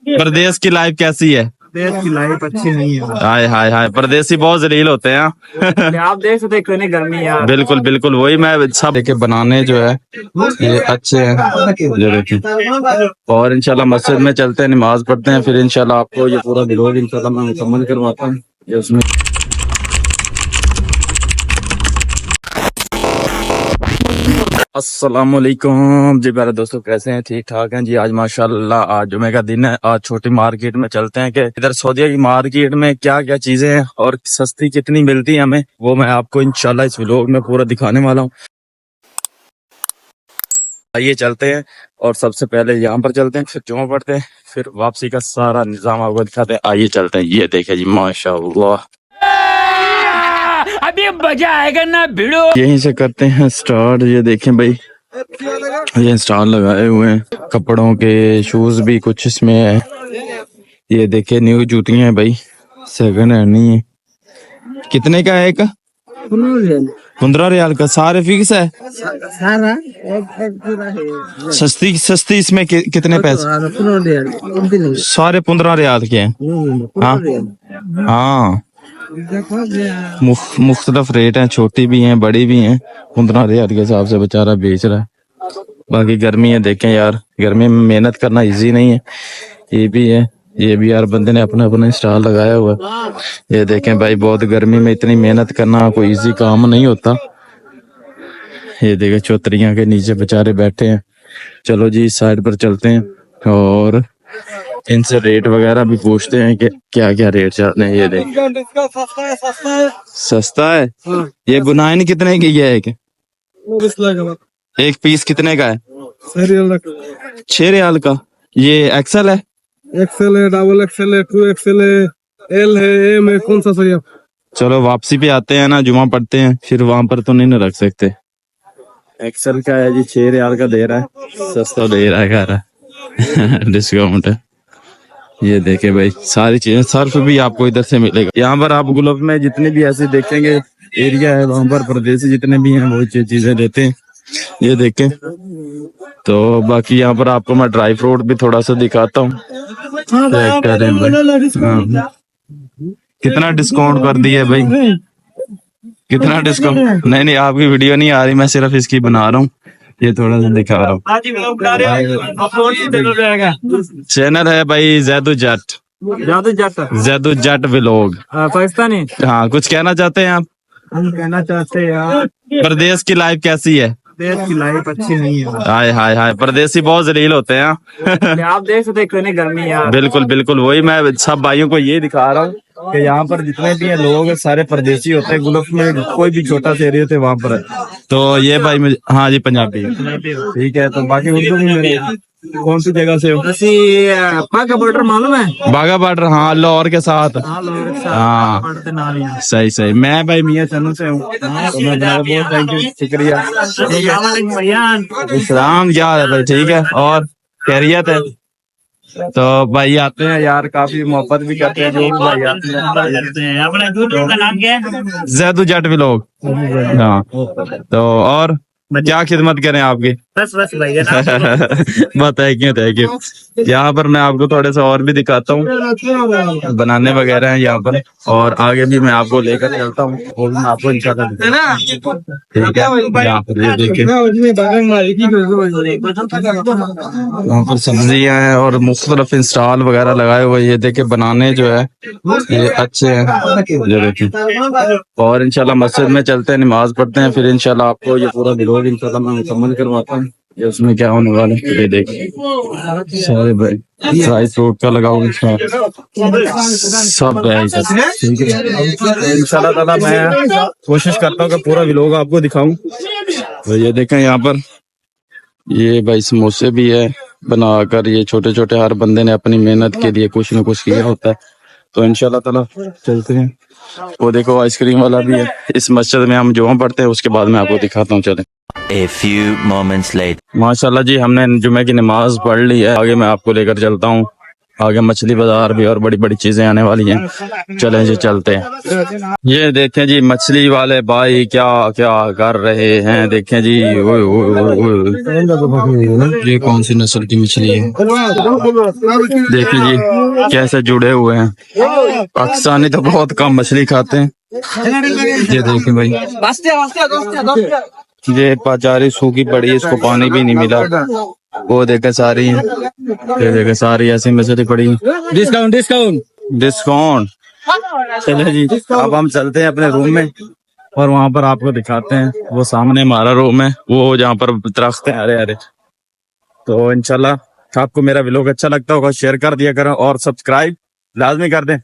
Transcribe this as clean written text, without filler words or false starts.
प्रदेश की लाइफ कैसी है? देश की लाइफ अच्छी नहीं है। हाय हाय हाय, परदेसी बहुत जलील होते हैं। आप देख सकते हैं कितनी गर्मी यार। बिल्कुल बिल्कुल, वही मैं सब देखे बनाने जो है ये अच्छे हैं, ये देखें। और इंशाल्लाह मस्जिद में चलते हैं, नमाज पढ़ते हैं, फिर इंशाल्लाह आपको ये पूरा व्लॉग इंशाल्लाह मैं मुकम्मल करवाता हूँ। ये उसमें अस्सलाम वालेकुम जी प्यारे दोस्तों, कैसे हैं? ठीक ठाक हैं जी। आज माशाल्लाह आज जुमे का दिन है। आज छोटी मार्केट में चलते हैं कि इधर सऊदीया की मार्केट में क्या क्या चीजें हैं और सस्ती कितनी मिलती है हमें, वो मैं आपको इंशाल्लाह इस व्लॉग में पूरा दिखाने वाला हूँ। आइए चलते हैं और सबसे पहले यहाँ पर चलते हैं, फिर जुमा पढ़ते हैं, फिर वापसी का सारा निजाम आपको दिखाते हैं। आइए चलते हैं। ये देखे जी माशाल्लाह, अभी मजा आएगा ना भिड़ो। यहीं से करते हैं स्टार्ट। ये देखें भाई, ये स्टॉल लगाए हुए हैं कपड़ों के, शूज भी कुछ इसमें है। ये देखे न्यू जूतियां हैं भाई, सेकंड हैंड नहीं है। कितने का है एक? 15 रियाल का। सारे फिक्स है? सारा एक पूरा है। सस्ती सस्ती इसमें कितने पैसे? सारे 15 रियाल के हैं। हाँ हाँ, मुख्तलिफ रेट हैं, छोटी भी हैं बड़ी भी हैं। 15 रियाल के हिसाब से बेचारा बेच रहा है। बाकी गर्मी है, देखें यार, गर्मी में मेहनत करना इजी नहीं है। ये भी है, ये भी यार बंदे ने अपना अपना स्टॉल लगाया हुआ है। ये देखें भाई, बहुत गर्मी में इतनी मेहनत करना कोई इजी काम नहीं होता। ये देखें चौतरियां के नीचे बेचारे बैठे हैं। चलो जी इस साइड पर चलते हैं और इनसे रेट वगैरह भी पूछते हैं कि क्या क्या रेट चलते हैं। ये देख, सस्ता है। ये बुनाई कितने की है? एक पीस कितने का है? 6 रियाल का। ये एक्सेल है? एक्सेल है, डबल एक्सेल है, 2 एक्सेल है, एल है, एम है, कौन सा सही? चलो वापसी पे आते हैं ना, जुमा पढ़ते हैं, फिर वहां पर तो नहीं ना रख सकते। एक्सेल का है जी, 6 रियाल का दे रहा है, सस्ता दे रहा है यार। डिस्काउंट है। ये देखे भाई, सारी चीजें, सर्फ भी आपको इधर से मिलेगा। यहाँ पर आप गुलब में जितने भी ऐसे देखेंगे एरिया है, वहां पर परदेसी जितने भी हैं वो चीजें देते हैं। ये देखें तो बाकी यहाँ पर आपको मैं ड्राई फ्रूट भी थोड़ा सा दिखाता हूँ। कितना डिस्काउंट कर दिया भाई? कितना डिस्काउंट? नहीं नहीं, आपकी वीडियो नहीं आ रही, मैं सिर्फ इसकी बना रहा हूँ, ये थोड़ा सा दिखा रहा हूँ। चैनल है भाई जैदू जट, जैदू जट व्लॉग, पाकिस्तानी। हाँ, कुछ कहना चाहते हैं आप? हम कहना चाहते हैं यार, प्रदेश की लाइफ कैसी है? देश की लाइफ अच्छी नहीं है। हाय हाय हाय, परदेसी बहुत जलील होते हैं। आप देख सकते हैं कितनी गर्मी यार। बिल्कुल बिल्कुल, वही मैं सब भाइयों को ये दिखा रहा हूँ कि यहाँ पर जितने भी लोग सारे परदेसी होते हैं। गुल्फ में कोई भी छोटा सा एरिया होते वहाँ पर है। तो ये भाई मुझे, हाँ जी पंजाबी, ठीक है। तो बाकी उर्दू में कौन सी जगह से हो? बाघा बॉर्डर मालूम है? बाघा बॉर्डर, हाँ, लाहौर के साथ। हाँ सही सही। मैं भाई मियाँ चन्नू से हूँ। तो थैंक यू, शुक्रिया। इस्लाम याद है भाई, ठीक है। और खैरियत है? तो भाई आते हैं यार, काफी मोहब्बत भी करते हैं जो भाई आते हैं। अपना नाम क्या है? जैदू जट व्लॉग। हाँ, तो और क्या खिदमत करें आपकी? बस भाई बहुत थैंक यू। यहाँ पर मैं आपको थोड़े से और भी दिखाता हूँ, बनाने वगैरह हैं यहाँ पर, और आगे भी मैं आपको लेकर चलता हूँ, वो भी मैं आपको इंशाल्लाह दिखाऊंगा। ठीक है, यहाँ पर ये देखिए, वहाँ पर सब्जियां हैं और मुख्तलिफ स्टॉल वगैरह लगाए हुए। ये देखे बनाने जो है ये अच्छे हैं, ये देखिए। और इंशाल्लाह मस्जिद में चलते हैं, नमाज पढ़ते हैं, फिर इंशाल्लाह आपको ये पूरा व्लॉग इंशाल्लाह मैं मुकम्मल करवाता हूँ। ये उसमें क्या होने वाला है ये देखिए, सारे भाई ड्राई फ्रूट का लगा हुआ सब है, ठीक है। इंशाल्लाह ताला मैं कोशिश करता हूँ कि पूरा व्लॉग आपको दिखाऊं। तो ये देखें यहाँ पर, ये भाई समोसे भी है बनाकर, ये छोटे छोटे, हर बंदे ने अपनी मेहनत के लिए कुछ न कुछ किया होता है। तो इंशाल्लाह ताला चलते हैं। वो देखो आइसक्रीम वाला भी है। इस मस्जिद में हम जुमा पढ़ते हैं, उसके बाद मैं आपको दिखाता हूँ, चलें। A few moments later. माशाल्लाह जी, हमने जुमे की नमाज पढ़ ली है। आगे मैं आपको लेकर चलता हूँ आगे मछली बाजार भी और बड़ी बड़ी चीजें आने वाली हैं। चलें जी चलते हैं। ये देखें जी मछली वाले भाई क्या क्या कर रहे हैं। देखें जी ओए ओए ओए ओए। ये कौन सी नस्ल की मछली है। देखें जी कैसे जुड़े हुए हैं। पाकिस्तानी तो बहुत कम मछली खाते हैं। ये देखें भाई ये बेचारी सूखी पड़ी है, इसको पानी भी नहीं मिला। वो देखे सारी है, ये देखे सारी ऐसी मछली पड़ी है। Discount discount discount. चले जी अब हम चलते हैं अपने रूम में और वहां पर आपको दिखाते हैं। वो सामने हमारा रूम है, वो जहाँ पर दरख्त हैं हरे हरे। तो इंशाल्लाह आपको मेरा व्लॉग अच्छा लगता होगा, शेयर कर दिया करें और सब्सक्राइब लाजमी कर दें।